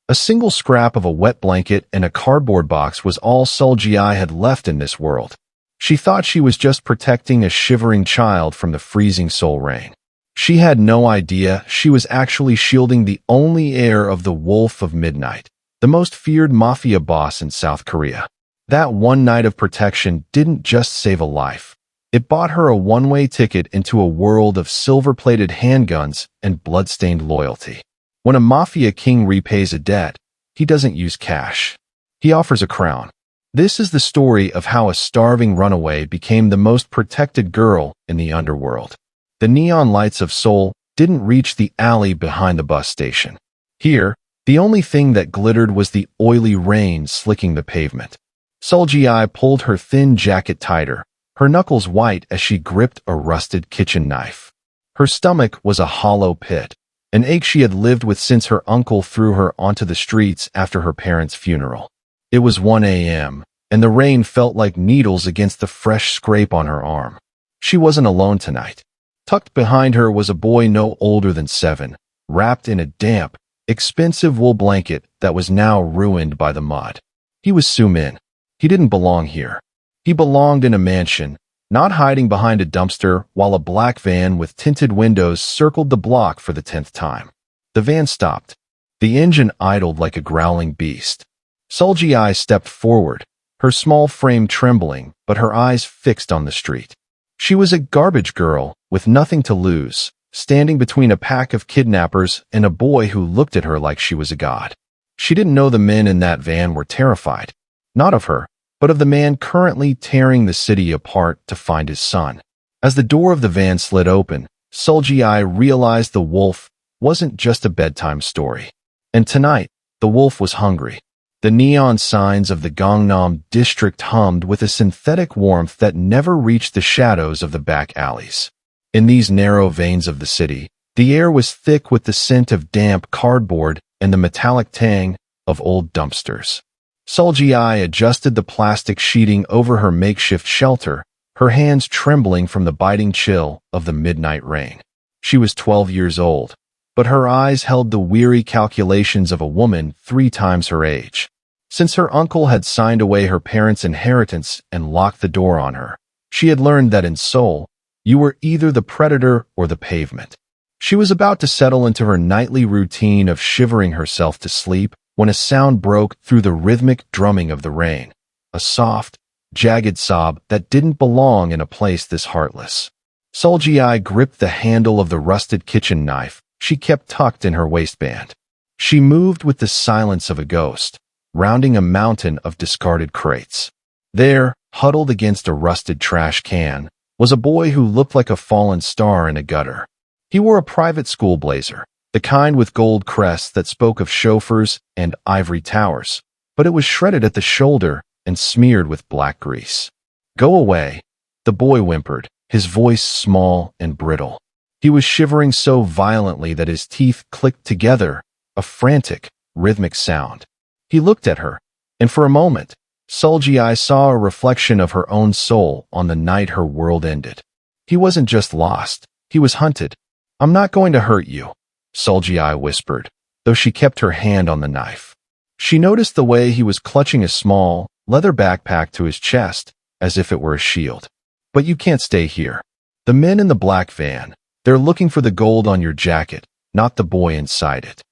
A single scrap of a wet blanket and a cardboard box was all Seoul-gi had left in this world. She thought she was just protecting a shivering child from the freezing Seoul rain. She had no idea she was actually shielding the only heir of the Wolf of Midnight, the most feared mafia boss in South Korea. That one night of protection didn't just save a life. It bought her a one-way ticket into a world of silver-plated handguns and blood-stained loyalty. When a Mafia King repays a debt, he doesn't use cash. He offers a crown. This is the story of how a starving runaway became the most protected girl in the underworld. The neon lights of Seoul didn't reach the alley behind the bus station. Here, the only thing that glittered was the oily rain slicking the pavement. Seoul-gi pulled her thin jacket tighter, her knuckles white as she gripped a rusted kitchen knife. Her stomach was a hollow pit, an ache she had lived with since her uncle threw her onto the streets after her parents' funeral. It was 1 a.m., and the rain felt like needles against the fresh scrape on her arm. She wasn't alone tonight. Tucked behind her was a boy no older than 7, wrapped in a damp, expensive wool blanket that was now ruined by the mud. He was Soo-min. He didn't belong here. He belonged in a mansion, not hiding behind a dumpster while a black van with tinted windows circled the block for the 10th time. The van stopped. The engine idled like a growling beast. Seoul-gi stepped forward, her small frame trembling, but her eyes fixed on the street. She was a garbage girl with nothing to lose, standing between a pack of kidnappers and a boy who looked at her like she was a god. She didn't know the men in that van were terrified, not of her, but of the man currently tearing the city apart to find his son. As the door of the van slid open, Seoul-gi realized the wolf wasn't just a bedtime story. And tonight, the wolf was hungry. The neon signs of the Gangnam district hummed with a synthetic warmth that never reached the shadows of the back alleys. In these narrow veins of the city, the air was thick with the scent of damp cardboard and the metallic tang of old dumpsters. Seoul-gi adjusted the plastic sheeting over her makeshift shelter, her hands trembling from the biting chill of the midnight rain. She was 12 years old, but her eyes held the weary calculations of a woman 3 times her age. Since her uncle had signed away her parents' inheritance and locked the door on her, she had learned that in Seoul, you were either the predator or the pavement. She was about to settle into her nightly routine of shivering herself to sleep when a sound broke through the rhythmic drumming of the rain, a soft, jagged sob that didn't belong in a place this heartless. Seoul-gi gripped the handle of the rusted kitchen knife she kept tucked in her waistband. She moved with the silence of a ghost, rounding a mountain of discarded crates. There, huddled against a rusted trash can, was a boy who looked like a fallen star in a gutter. He wore a private school blazer, the kind with gold crests that spoke of chauffeurs and ivory towers, but it was shredded at the shoulder and smeared with black grease. "Go away," the boy whimpered, his voice small and brittle. He was shivering so violently that his teeth clicked together, a frantic, rhythmic sound. He looked at her, and for a moment, Seoul-gi saw a reflection of her own soul on the night her world ended. He wasn't just lost, he was hunted. "I'm not going to hurt you," Seoul-gi whispered, though she kept her hand on the knife. She noticed the way he was clutching a small, leather backpack to his chest, as if it were a shield. "But you can't stay here. The men in the black van, they're looking for the gold on your jacket, not the boy inside it."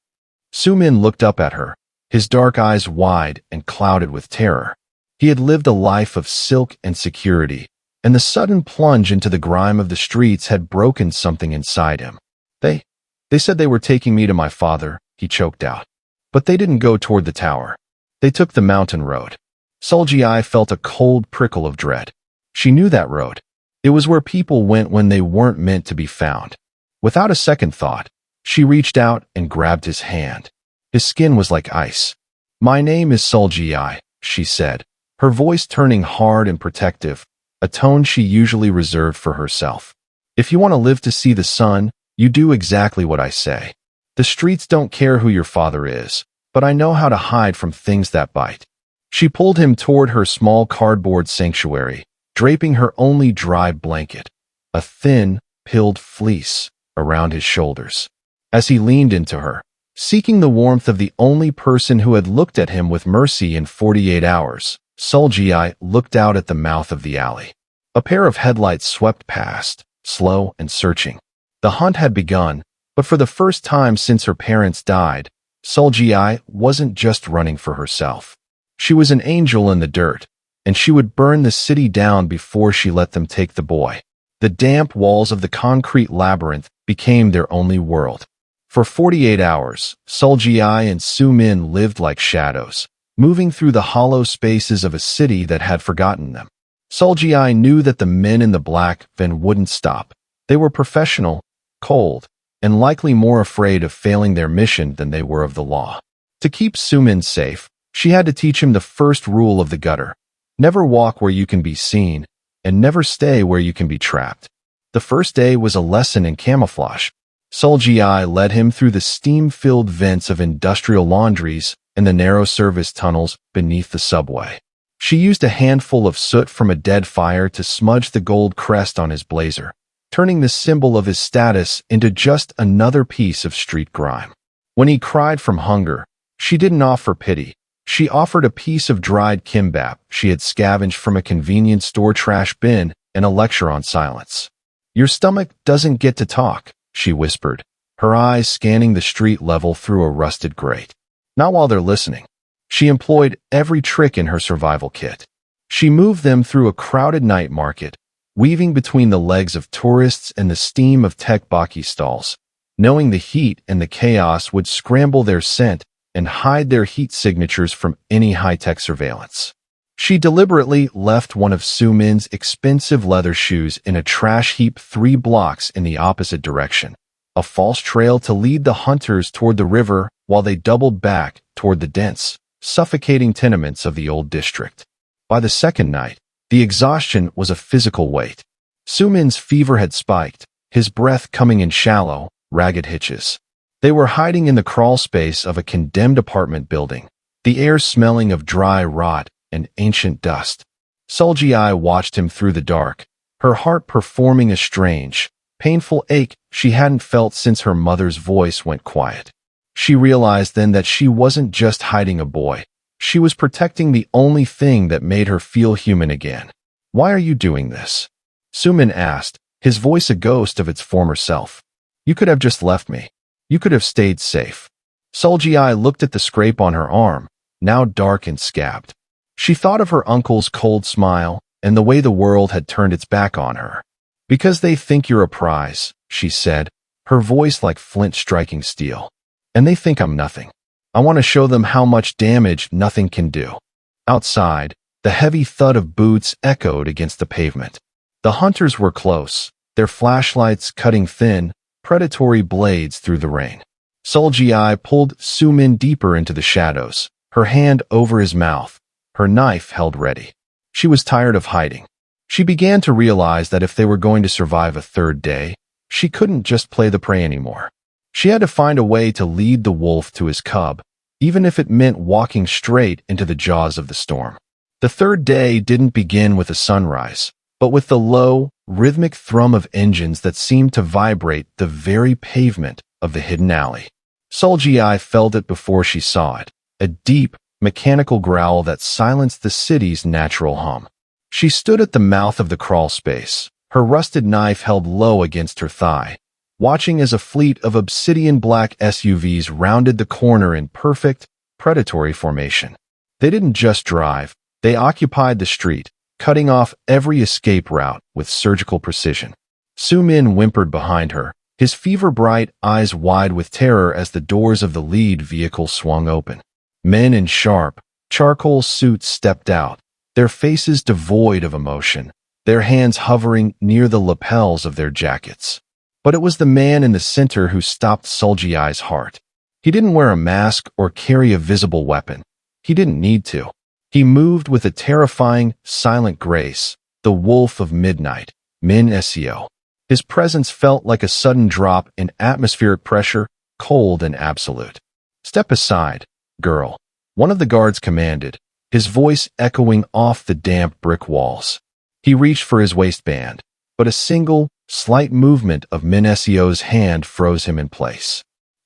Soo-min looked up at her, his dark eyes wide and clouded with terror. He had lived a life of silk and security, and the sudden plunge into the grime of the streets had broken something inside him. They said they were taking me to my father," he choked out. "But they didn't go toward the tower. They took the mountain road." Seoul-gi felt a cold prickle of dread. She knew that road. It was where people went when they weren't meant to be found. Without a second thought, she reached out and grabbed his hand. His skin was like ice. "My name is Seoul-gi," she said, her voice turning hard and protective, a tone she usually reserved for herself. "If you want to live to see the sun, you do exactly what I say. The streets don't care who your father is, but I know how to hide from things that bite." She pulled him toward her small cardboard sanctuary, draping her only dry blanket, a thin, pilled fleece, around his shoulders. As he leaned into her, Seeking the warmth of the only person who had looked at him with mercy in 48 hours, Seul-gi looked out at the mouth of the alley. A pair of headlights swept past, slow and searching. The hunt had begun, but for the first time since her parents died, Seul-gi wasn't just running for herself. She was an angel in the dirt, and she would burn the city down before she let them take the boy. The damp walls of the concrete labyrinth became their only world. For 48 hours, Seul-gi and Su-min lived like shadows, moving through the hollow spaces of a city that had forgotten them. Seul-gi knew that the men in the black van wouldn't stop. They were professional, cold, and likely more afraid of failing their mission than they were of the law. To keep Su-min safe, she had to teach him the first rule of the gutter. Never walk where you can be seen, and never stay where you can be trapped. The first day was a lesson in camouflage. Seul-gi led him through the steam-filled vents of industrial laundries and the narrow service tunnels beneath the subway. She used a handful of soot from a dead fire to smudge the gold crest on his blazer, turning the symbol of his status into just another piece of street grime. When he cried from hunger, she didn't offer pity. She offered a piece of dried kimbap she had scavenged from a convenience store trash bin and a lecture on silence. "Your stomach doesn't get to talk," she whispered, her eyes scanning the street level through a rusted grate. Not while they're listening. She employed every trick in her survival kit. She moved them through a crowded night market, weaving between the legs of tourists and the steam of tteokbokki stalls, knowing the heat and the chaos would scramble their scent and hide their heat signatures from any high-tech surveillance. She deliberately left one of Su-min's expensive leather shoes in a trash heap 3 blocks in the opposite direction, a false trail to lead the hunters toward the river while they doubled back toward the dense, suffocating tenements of the old district. By the second night, the exhaustion was a physical weight. Su-min's fever had spiked, his breath coming in shallow, ragged hitches. They were hiding in the crawl space of a condemned apartment building, the air smelling of dry rot and ancient dust. Seul-gi watched him through the dark, her heart performing a strange, painful ache she hadn't felt since her mother's voice went quiet. She realized then that she wasn't just hiding a boy. She was protecting the only thing that made her feel human again. "Why are you doing this?" Su-min asked, his voice a ghost of its former self. "You could have just left me. You could have stayed safe." Seul-gi looked at the scrape on her arm, now dark and scabbed. She thought of her uncle's cold smile and the way the world had turned its back on her. "Because they think you're a prize," she said, her voice like flint striking steel. "And they think I'm nothing. I want to show them how much damage nothing can do." Outside, the heavy thud of boots echoed against the pavement. The hunters were close, their flashlights cutting thin, predatory blades through the rain. Seul-gi pulled Su-min deeper into the shadows, her hand over his mouth, her knife held ready. She was tired of hiding. She began to realize that if they were going to survive a third day, she couldn't just play the prey anymore. She had to find a way to lead the wolf to his cub, even if it meant walking straight into the jaws of the storm. The third day didn't begin with a sunrise, but with the low, rhythmic thrum of engines that seemed to vibrate the very pavement of the hidden alley. Seul-gi felt it before she saw it, a deep, mechanical growl that silenced the city's natural hum. She stood at the mouth of the crawl space, her rusted knife held low against her thigh, watching as a fleet of obsidian-black SUVs rounded the corner in perfect, predatory formation. They didn't just drive, they occupied the street, cutting off every escape route with surgical precision. Su-min whimpered behind her, his fever-bright eyes wide with terror as the doors of the lead vehicle swung open. Men in sharp, charcoal suits stepped out, their faces devoid of emotion, their hands hovering near the lapels of their jackets. But it was the man in the center who stopped Seul-gi's heart. He didn't wear a mask or carry a visible weapon. He didn't need to. He moved with a terrifying, silent grace, the wolf of midnight, Min Seo. His presence felt like a sudden drop in atmospheric pressure, cold and absolute. "Step aside, girl," one of the guards commanded, his voice echoing off the damp brick walls. He reached for his waistband, but a single, slight movement of Min Seo's hand froze him in place.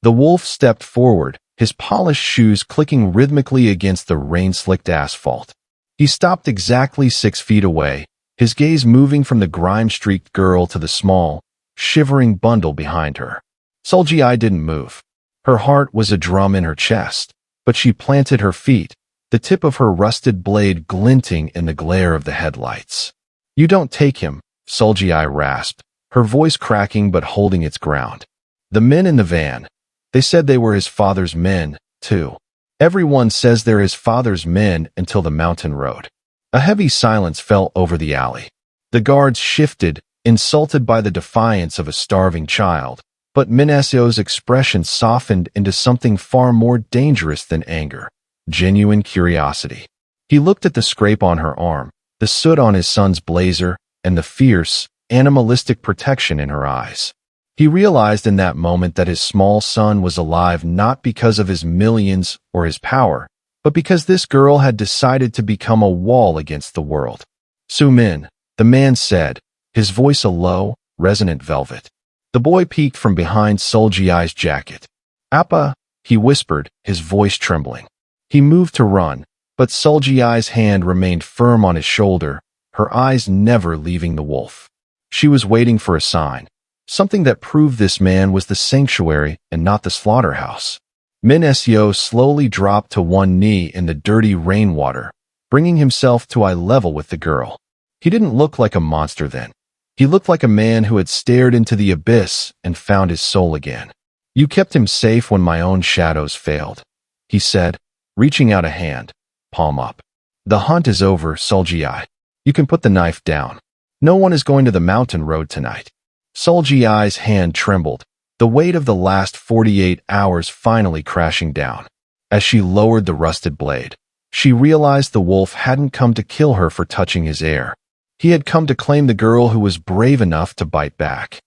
The wolf stepped forward, his polished shoes clicking rhythmically against the rain-slicked asphalt. He stopped exactly 6 feet away, his gaze moving from the grime-streaked girl to the small, shivering bundle behind her. Seoul-gi didn't move. Her heart was a drum in her chest, but she planted her feet, the tip of her rusted blade glinting in the glare of the headlights. "You don't take him," Seoul-gi rasped, her voice cracking but holding its ground. The men in the van. They said they were his father's men, too. Everyone says they're his father's men until the mountain road. A heavy silence fell over the alley. The guards shifted, insulted by the defiance of a starving child, but Min Seo's expression softened into something far more dangerous than anger, genuine curiosity. He looked at the scrape on her arm, the soot on his son's blazer, and the fierce, animalistic protection in her eyes. He realized in that moment that his small son was alive not because of his millions or his power, but because this girl had decided to become a wall against the world. "Su-min," the man said, his voice a low, resonant velvet. The boy peeked from behind Seoul-gi's jacket. "Appa," he whispered, his voice trembling. He moved to run, but Seoul-gi's hand remained firm on his shoulder, her eyes never leaving the wolf. She was waiting for a sign. Something that proved this man was the sanctuary and not the slaughterhouse. Min Seo slowly dropped to one knee in the dirty rainwater, bringing himself to eye level with the girl. He didn't look like a monster then. He looked like a man who had stared into the abyss and found his soul again. "You kept him safe when my own shadows failed," he said, reaching out a hand, palm up. "The hunt is over, Seoul-gi. You can put the knife down. No one is going to the mountain road tonight." Seoul-gi's hand trembled, the weight of the last 48 hours finally crashing down. As she lowered the rusted blade, she realized the wolf hadn't come to kill her for touching his heir. He had come to claim the girl who was brave enough to bite back.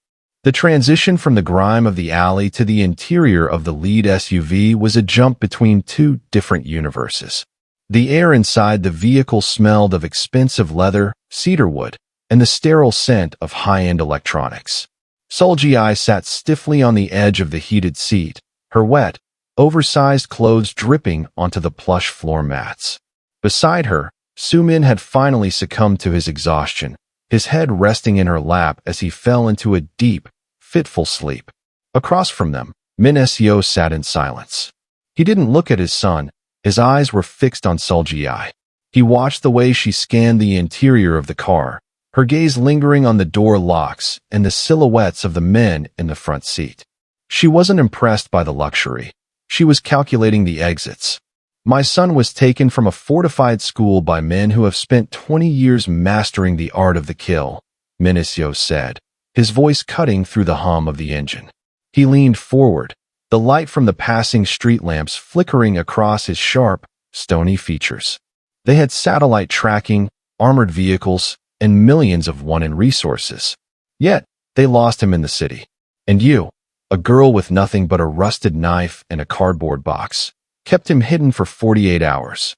The transition from the grime of the alley to the interior of the lead SUV was a jump between two different universes. The air inside the vehicle smelled of expensive leather, cedarwood, and the sterile scent of high-end electronics. Seoul-gi sat stiffly on the edge of the heated seat, her wet, oversized clothes dripping onto the plush floor mats. Beside her, Su-min had finally succumbed to his exhaustion, his head resting in her lap as he fell into a deep, fitful sleep. Across from them, Min Seo sat in silence. He didn't look at his son, his eyes were fixed on Seoul-gi. He watched the way she scanned the interior of the car, her gaze lingering on the door locks and the silhouettes of the men in the front seat. She wasn't impressed by the luxury. She was calculating the exits. "My son was taken from a fortified school by men who have spent 20 years mastering the art of the kill," Min Seo said, his voice cutting through the hum of the engine. He leaned forward, the light from the passing street lamps flickering across his sharp, stony features. They had satellite tracking, armored vehicles, and millions of one in resources. Yet, they lost him in the city. And you, a girl with nothing but a rusted knife and a cardboard box, kept him hidden for 48 hours.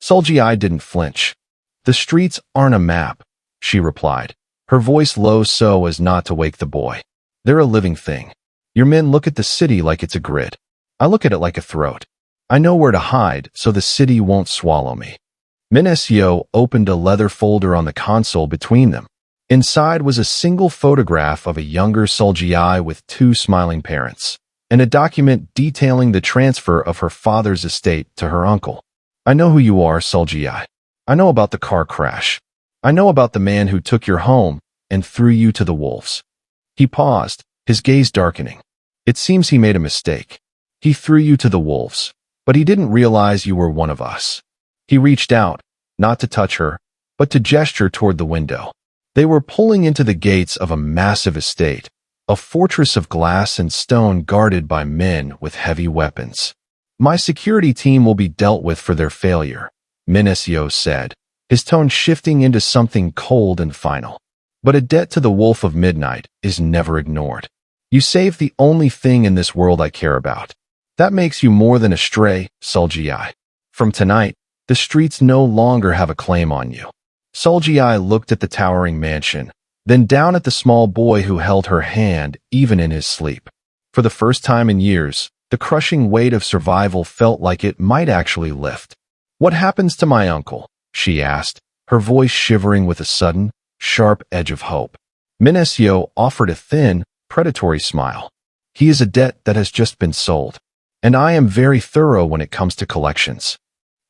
Seoul-gi didn't flinch. "The streets aren't a map," she replied, her voice low so as not to wake the boy. "They're a living thing. Your men look at the city like it's a grid. I look at it like a throat. I know where to hide so the city won't swallow me." Min Seo opened a leather folder on the console between them. Inside was a single photograph of a younger Seoul-gi with 2 smiling parents, and a document detailing the transfer of her father's estate to her uncle. "I know who you are, Seoul-gi. I know about the car crash. I know about the man who took your home and threw you to the wolves." He paused, his gaze darkening. "It seems he made a mistake. He threw you to the wolves, but he didn't realize you were one of us." He reached out, not to touch her, but to gesture toward the window. They were pulling into the gates of a massive estate, a fortress of glass and stone guarded by men with heavy weapons. "My security team will be dealt with for their failure," Min Seo said, his tone shifting into something cold and final. "But a debt to the Wolf of Midnight is never ignored. You saved the only thing in this world I care about. That makes you more than a stray, Seoul-gi. From tonight, the streets no longer have a claim on you." Seoul-gi looked at the towering mansion, then down at the small boy who held her hand even in his sleep. For the first time in years, The crushing weight of survival felt like it might actually lift. "What happens to my uncle?" she asked, her voice shivering with a sudden, sharp edge of hope. Minesio offered a thin, predatory smile. "He is a debt that has just been sold. And I am very thorough when it comes to collections."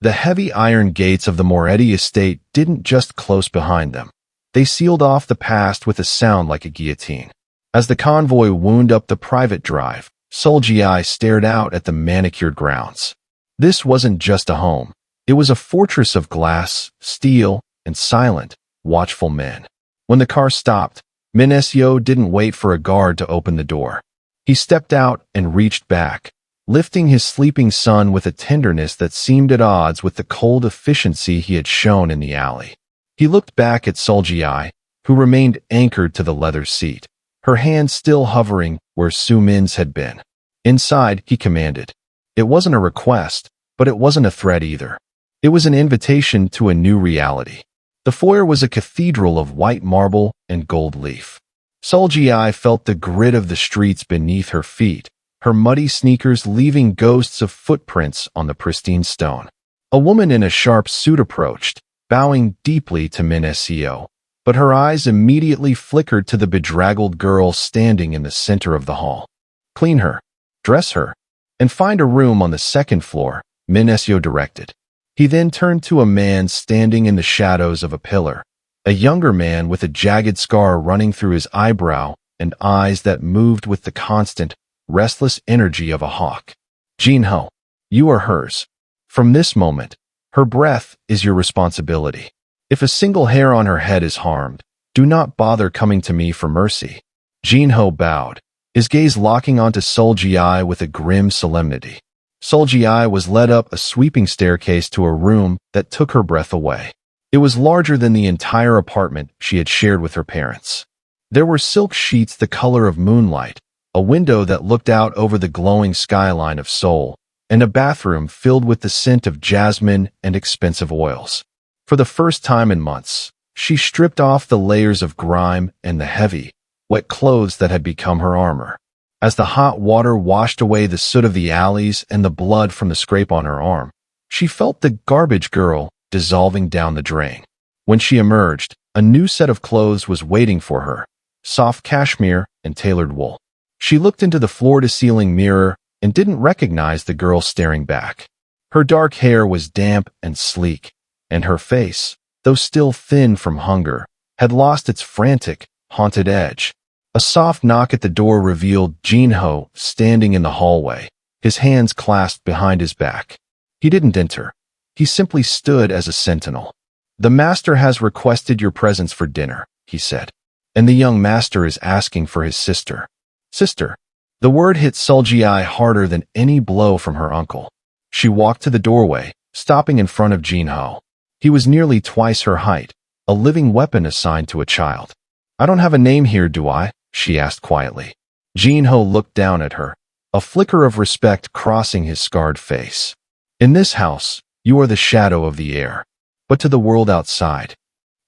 The heavy iron gates of the Moretti estate didn't just close behind them. They sealed off the past with a sound like a guillotine. As the convoy wound up the private drive, Seoul-gi stared out at the manicured grounds. This wasn't just a home. It was a fortress of glass, steel, and silent, watchful men. When the car stopped, Minesio didn't wait for a guard to open the door. He stepped out and reached back, lifting his sleeping son with a tenderness that seemed at odds with the cold efficiency he had shown in the alley. He looked back at Seoul-gi, who remained anchored to the leather seat, her hand still hovering where Su-min's had been. Inside, he commanded. It wasn't a request, but it wasn't a threat either. It was an invitation to a new reality. The foyer was a cathedral of white marble and gold leaf. Seoul-gi felt the grit of the streets beneath her feet, her muddy sneakers leaving ghosts of footprints on the pristine stone. A woman in a sharp suit approached, bowing deeply to Minesio, but her eyes immediately flickered to the bedraggled girl standing in the center of the hall. "Clean her, dress her, and find a room on the second floor," Minesio directed. He then turned to a man standing in the shadows of a pillar, a younger man with a jagged scar running through his eyebrow and eyes that moved with the constant, restless energy of a hawk. "Jinho, you are hers. From this moment, her breath is your responsibility. If a single hair on her head is harmed, do not bother coming to me for mercy." Jinho bowed, his gaze locking onto Seoul-gi with a grim solemnity. Seoul-gi was led up a sweeping staircase to a room that took her breath away. It was larger than the entire apartment she had shared with her parents. There were silk sheets the color of moonlight, a window that looked out over the glowing skyline of Seoul, and a bathroom filled with the scent of jasmine and expensive oils. For the first time in months, she stripped off the layers of grime and the heavy, wet clothes that had become her armor. As the hot water washed away the soot of the alleys and the blood from the scrape on her arm, she felt the garbage girl dissolving down the drain. When she emerged, a new set of clothes was waiting for her, soft cashmere and tailored wool. She looked into the floor-to-ceiling mirror and didn't recognize the girl staring back. Her dark hair was damp and sleek, and her face, though still thin from hunger, had lost its frantic, haunted edge. A soft knock at the door revealed Jinho standing in the hallway, his hands clasped behind his back. He didn't enter. He simply stood as a sentinel. "The master has requested your presence for dinner," he said, "and the young master is asking for his sister." "Sister." The word hit Seoul-gi harder than any blow from her uncle. She walked to the doorway, stopping in front of Jinho. He was nearly twice her height, a living weapon assigned to a child. "I don't have a name here, do I?" she asked quietly. Jinho looked down at her, a flicker of respect crossing his scarred face. "In this house, you are the shadow of the heir. But to the world outside,"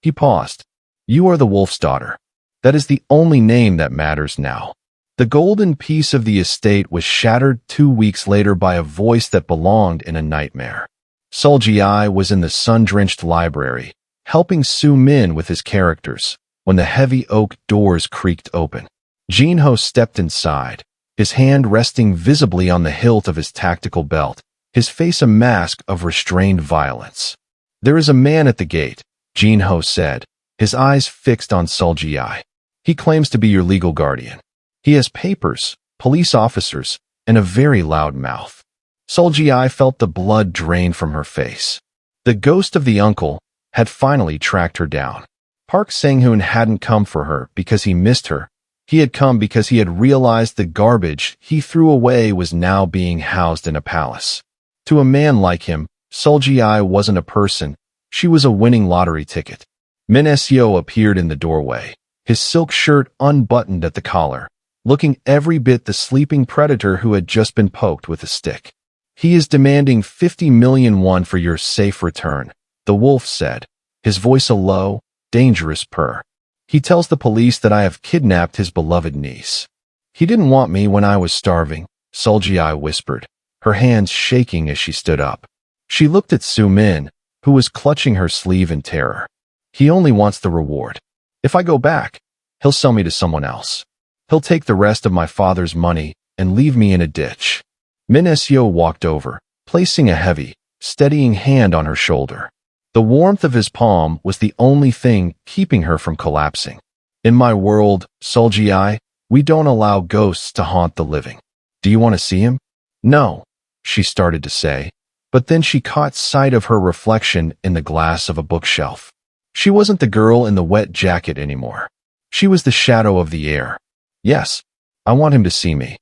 he paused, "you are the wolf's daughter. That is the only name that matters now." The golden peace of the estate was shattered 2 weeks later by a voice that belonged in a nightmare. Seoul-gi was in the sun-drenched library, helping Su-min with his characters, when the heavy oak doors creaked open. Jinho stepped inside, his hand resting visibly on the hilt of his tactical belt, his face a mask of restrained violence. "There is a man at the gate," Jinho said, his eyes fixed on Seoul-gi. "He claims to be your legal guardian. He has papers, police officers, and a very loud mouth." Seoul-gi felt the blood drain from her face. The ghost of the uncle had finally tracked her down. Park Sang-hoon hadn't come for her because he missed her. He had come because he had realized the garbage he threw away was now being housed in a palace. To a man like him, Seoul-gi wasn't a person. She was a winning lottery ticket. Minesio appeared in the doorway, his silk shirt unbuttoned at the collar, looking every bit the sleeping predator who had just been poked with a stick. "He is demanding 50 million won for your safe return," the wolf said, his voice a low, dangerous purr. "He tells the police that I have kidnapped his beloved niece. He didn't want me when I was starving, Seoul-gi whispered, her hands shaking as she stood up. She looked at Su-min, who was clutching her sleeve in terror. He only wants the reward. If I go back, he'll sell me to someone else. He'll take the rest of my father's money and leave me in a ditch. Min Seo walked over, placing a heavy, steadying hand on her shoulder. The warmth of his palm was the only thing keeping her from collapsing. In my world, Seoul-gi, we don't allow ghosts to haunt the living. Do you want to see him? No, she started to say, but then she caught sight of her reflection in the glass of a bookshelf. She wasn't the girl in the wet jacket anymore. She was the shadow of the heir. Yes, I want him to see me.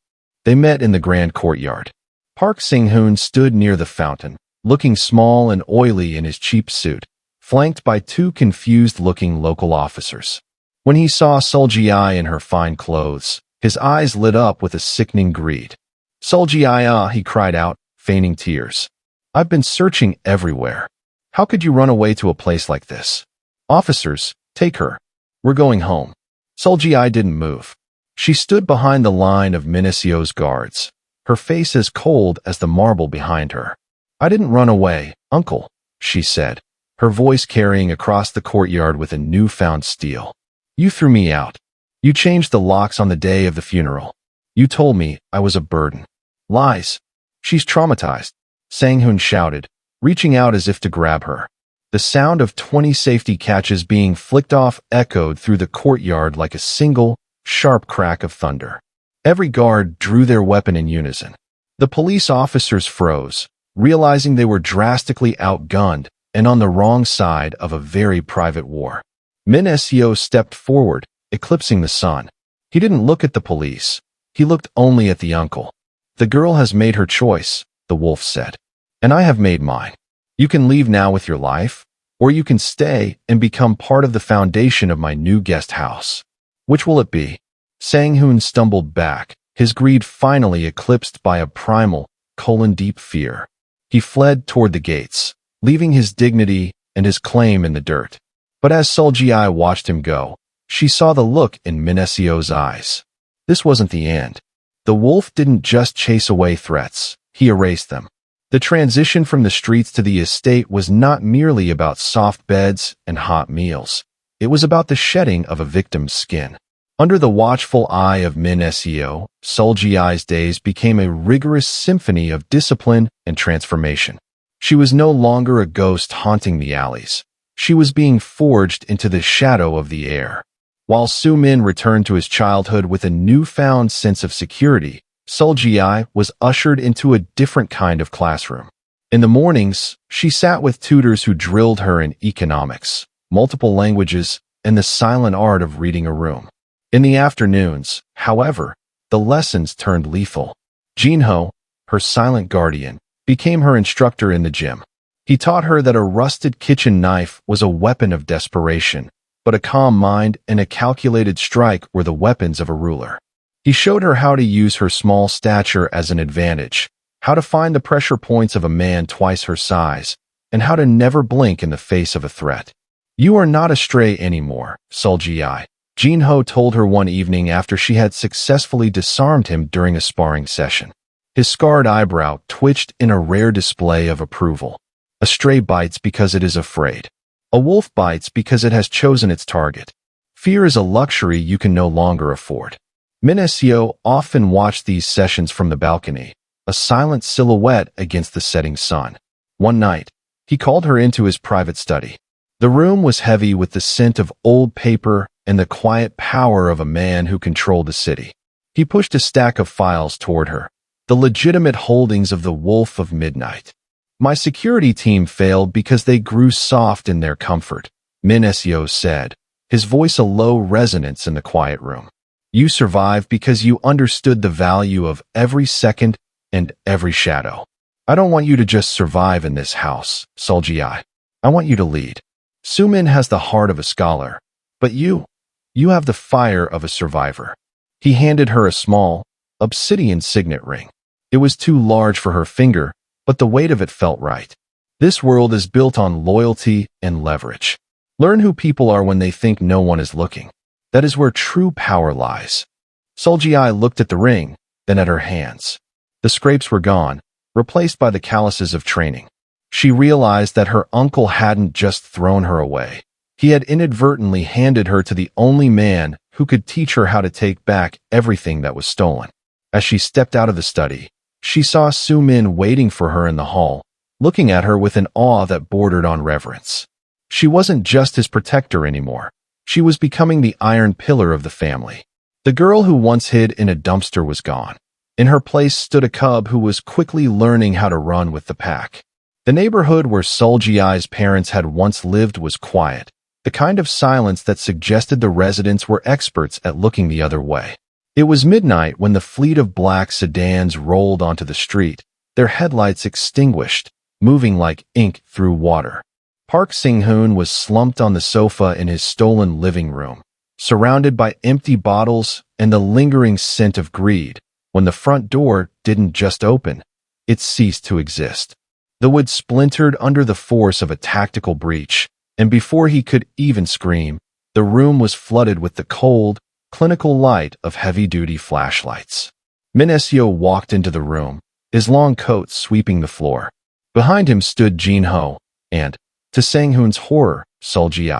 They met in the grand courtyard. Park Sang-hoon stood near the fountain, looking small and oily in his cheap suit, flanked by two confused-looking local officers. When he saw Seoul-gi in her fine clothes, his eyes lit up with a sickening greed. Seoul-gi, he cried out, feigning tears. I've been searching everywhere. How could you run away to a place like this? Officers, take her. We're going home. Seoul-gi didn't move. She stood behind the line of Min Seo's guards, her face as cold as the marble behind her. I didn't run away, uncle, she said, her voice carrying across the courtyard with a newfound steel. You threw me out. You changed the locks on the day of the funeral. You told me I was a burden. Lies. She's traumatized, Sang-hoon shouted, reaching out as if to grab her. The sound of 20 safety catches being flicked off echoed through the courtyard like a single, sharp crack of thunder. Every guard drew their weapon in unison. The police officers froze, realizing they were drastically outgunned and on the wrong side of a very private war. Min Seo stepped forward, eclipsing the sun. He didn't look at the police. He looked only at the uncle. The girl has made her choice, the wolf said. And I have made mine. You can leave now with your life, or you can stay and become part of the foundation of my new guest house. Which will it be? Sang-hoon stumbled back, his greed finally eclipsed by a primal, colon-deep fear. He fled toward the gates, leaving his dignity and his claim in the dirt. But as Seoul-gi watched him go, she saw the look in Min Seo's eyes. This wasn't the end. The wolf didn't just chase away threats, he erased them. The transition from the streets to the estate was not merely about soft beds and hot meals. It was about the shedding of a victim's skin. Under the watchful eye of Min Seo, Seoul-gi's days became a rigorous symphony of discipline and transformation. She was no longer a ghost haunting the alleys. She was being forged into the shadow of the heir. While Su-min returned to his childhood with a newfound sense of security, Seoul-gi was ushered into a different kind of classroom. In the mornings, she sat with tutors who drilled her in economics, multiple languages, and the silent art of reading a room. In the afternoons, however, the lessons turned lethal. Jinho, her silent guardian, became her instructor in the gym. He taught her that a rusted kitchen knife was a weapon of desperation, but a calm mind and a calculated strike were the weapons of a ruler. He showed her how to use her small stature as an advantage, how to find the pressure points of a man twice her size, and how to never blink in the face of a threat. You are not astray anymore, Seoul-gi, Jinho told her one evening after she had successfully disarmed him during a sparring session. His scarred eyebrow twitched in a rare display of approval. A stray bites because it is afraid. A wolf bites because it has chosen its target. Fear is a luxury you can no longer afford. Min Seo often watched these sessions from the balcony, a silent silhouette against the setting sun. One night, he called her into his private study. The room was heavy with the scent of old paper and the quiet power of a man who controlled the city. He pushed a stack of files toward her, the legitimate holdings of the Wolf of Midnight. My security team failed because they grew soft in their comfort, Min Seo said, his voice a low resonance in the quiet room. You survived because you understood the value of every second and every shadow. I don't want you to just survive in this house, Seoul-gi. I want you to lead. Su-min has the heart of a scholar, but you have the fire of a survivor. He handed her a small, obsidian signet ring. It was too large for her finger, but the weight of it felt right. This world is built on loyalty and leverage. Learn who people are when they think no one is looking. That is where true power lies. Seoul-gi looked at the ring, then at her hands. The scrapes were gone, replaced by the calluses of training. She realized that her uncle hadn't just thrown her away. He had inadvertently handed her to the only man who could teach her how to take back everything that was stolen. As she stepped out of the study, she saw Su-min waiting for her in the hall, looking at her with an awe that bordered on reverence. She wasn't just his protector anymore. She was becoming the iron pillar of the family. The girl who once hid in a dumpster was gone. In her place stood a cub who was quickly learning how to run with the pack. The neighborhood where Seoul-gi's parents had once lived was quiet, the kind of silence that suggested the residents were experts at looking the other way. It was midnight when the fleet of black sedans rolled onto the street, their headlights extinguished, moving like ink through water. Park Sang-hoon was slumped on the sofa in his stolen living room, surrounded by empty bottles and the lingering scent of greed. When the front door didn't just open, it ceased to exist. The wood splintered under the force of a tactical breach, and before he could even scream, the room was flooded with the cold, clinical light of heavy-duty flashlights. Min-seo walked into the room, his long coat sweeping the floor. Behind him stood Jin-ho, and, to Sang-hoon's horror, Seul-gi.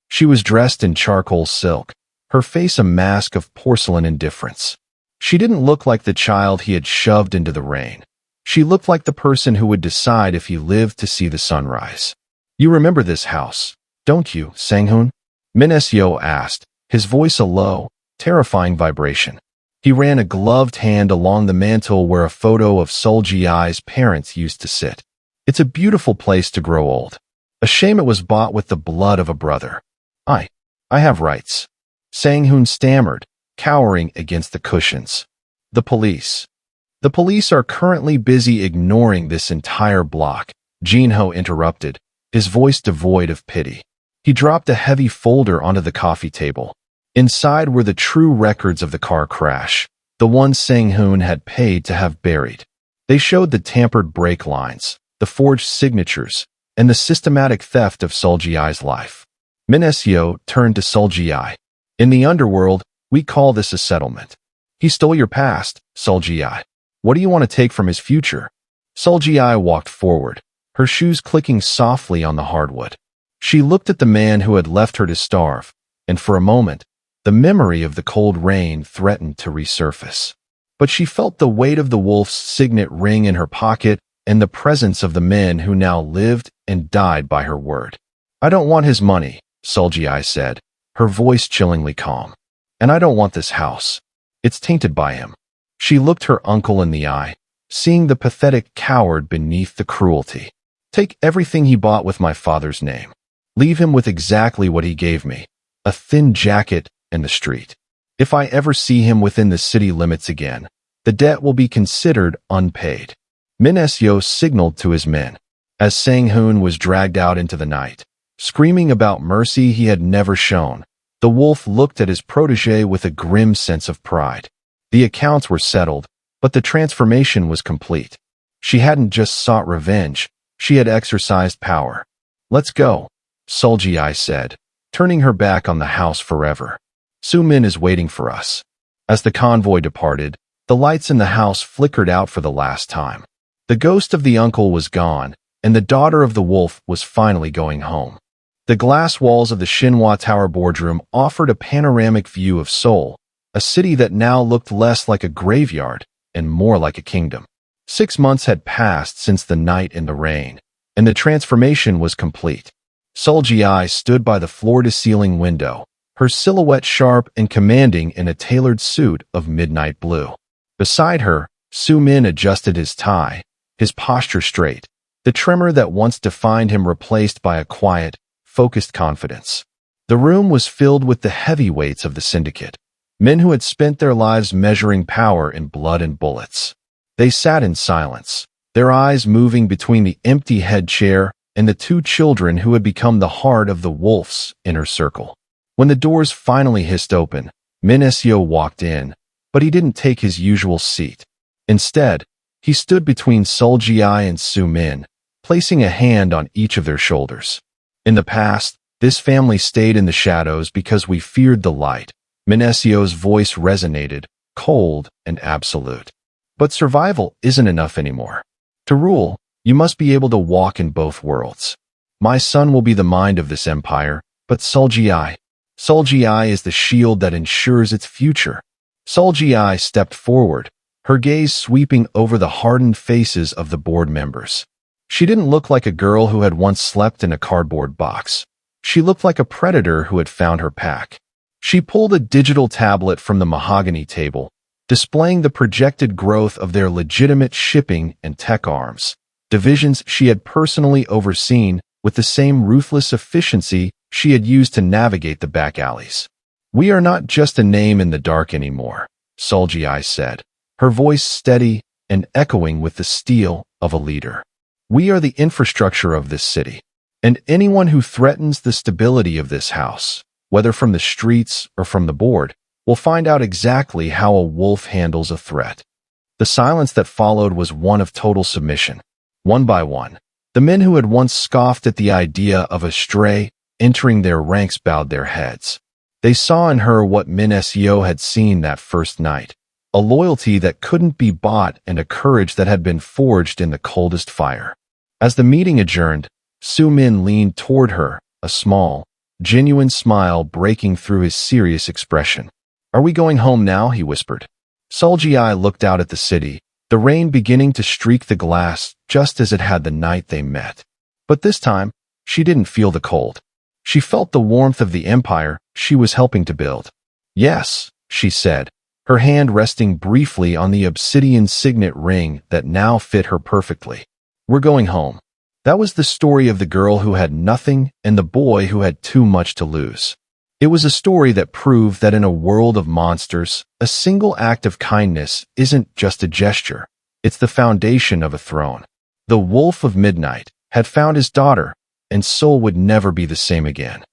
She was dressed in charcoal silk, her face a mask of porcelain indifference. She didn't look like the child he had shoved into the rain. She looked like the person who would decide if he lived to see the sunrise. "You remember this house, don't you, Sang-hoon?" Min-seo asked, his voice a low, terrifying vibration. He ran a gloved hand along the mantel where a photo of Seoul-gi's parents used to sit. "It's a beautiful place to grow old. A shame it was bought with the blood of a brother. I have rights." Sang-hoon stammered, cowering against the cushions. "The police. The police are currently busy ignoring this entire block," Jin-ho interrupted, his voice devoid of pity. He dropped a heavy folder onto the coffee table. Inside were the true records of the car crash, the ones Sang-hoon had paid to have buried. They showed the tampered brake lines, the forged signatures, and the systematic theft of Seoul-gi's life. Min-seo turned to Seoul-gi. "In the underworld, we call this a settlement. He stole your past, Seoul-gi. What do you want to take from his future?" Seoul-gi walked forward, her shoes clicking softly on the hardwood. She looked at the man who had left her to starve, and for a moment, the memory of the cold rain threatened to resurface. But she felt the weight of the wolf's signet ring in her pocket and the presence of the men who now lived and died by her word. "I don't want his money," Seoul-gi said, her voice chillingly calm. "And I don't want this house. It's tainted by him." She looked her uncle in the eye, seeing the pathetic coward beneath the cruelty. "Take everything he bought with my father's name. Leave him with exactly what he gave me, a thin jacket and the street. If I ever see him within the city limits again, the debt will be considered unpaid." Min-seo signaled to his men. As Sang-hoon was dragged out into the night, screaming about mercy he had never shown, the wolf looked at his protege with a grim sense of pride. The accounts were settled, but the transformation was complete. She hadn't just sought revenge, she had exercised power. "Let's go," Seoul-gi said, turning her back on the house forever. "Su-min is waiting for us." As the convoy departed, the lights in the house flickered out for the last time. The ghost of the uncle was gone, and the daughter of the wolf was finally going home. The glass walls of the Shinhwa Tower boardroom offered a panoramic view of Seoul, a city that now looked less like a graveyard and more like a kingdom. 6 months had passed since the night in the rain, and the transformation was complete. Seoul-gi stood by the floor-to-ceiling window, her silhouette sharp and commanding in a tailored suit of midnight blue. Beside her, Su-min adjusted his tie, his posture straight, the tremor that once defined him replaced by a quiet, focused confidence. The room was filled with the heavyweights of the syndicate, men who had spent their lives measuring power in blood and bullets. They sat in silence, their eyes moving between the empty head chair and the 2 children who had become the heart of the wolf's inner circle. When the doors finally hissed open, Min-seo walked in, but he didn't take his usual seat. Instead, he stood between Seoul-gi and Su-min, placing a hand on each of their shoulders. "In the past, this family stayed in the shadows because we feared the light." Min-seo's voice resonated, cold and absolute. But survival isn't enough anymore. To rule, you must be able to walk in both worlds. My son will be the mind of this empire, but Seul-gi is the shield that ensures its future. Seul-gi stepped forward, her gaze sweeping over the hardened faces of the board members. She didn't look like a girl who had once slept in a cardboard box. She looked like a predator who had found her pack. She pulled a digital tablet from the mahogany table, displaying the projected growth of their legitimate shipping and tech arms, divisions she had personally overseen with the same ruthless efficiency she had used to navigate the back alleys. We are not just a name in the dark anymore, Seul-gi said, her voice steady and echoing with the steel of a leader. We are the infrastructure of this city, and anyone who threatens the stability of this house, whether from the streets or from the board, will find out exactly how a wolf handles a threat. The silence that followed was one of total submission. One by one, the men who had once scoffed at the idea of a stray entering their ranks bowed their heads. They saw in her what Min Seo had seen that first night, a loyalty that couldn't be bought and a courage that had been forged in the coldest fire. As the meeting adjourned, Su Min leaned toward her, a small, genuine smile breaking through his serious expression. Are we going home now? He whispered. Seul-gi looked out at the city, the rain beginning to streak the glass just as it had the night they met. But this time, she didn't feel the cold. She felt the warmth of the empire she was helping to build. Yes, she said, her hand resting briefly on the obsidian signet ring that now fit her perfectly. We're going home. That was the story of the girl who had nothing and the boy who had too much to lose. It was a story that proved that in a world of monsters, a single act of kindness isn't just a gesture. It's the foundation of a throne. The Wolf of Midnight had found his daughter, and Seoul would never be the same again.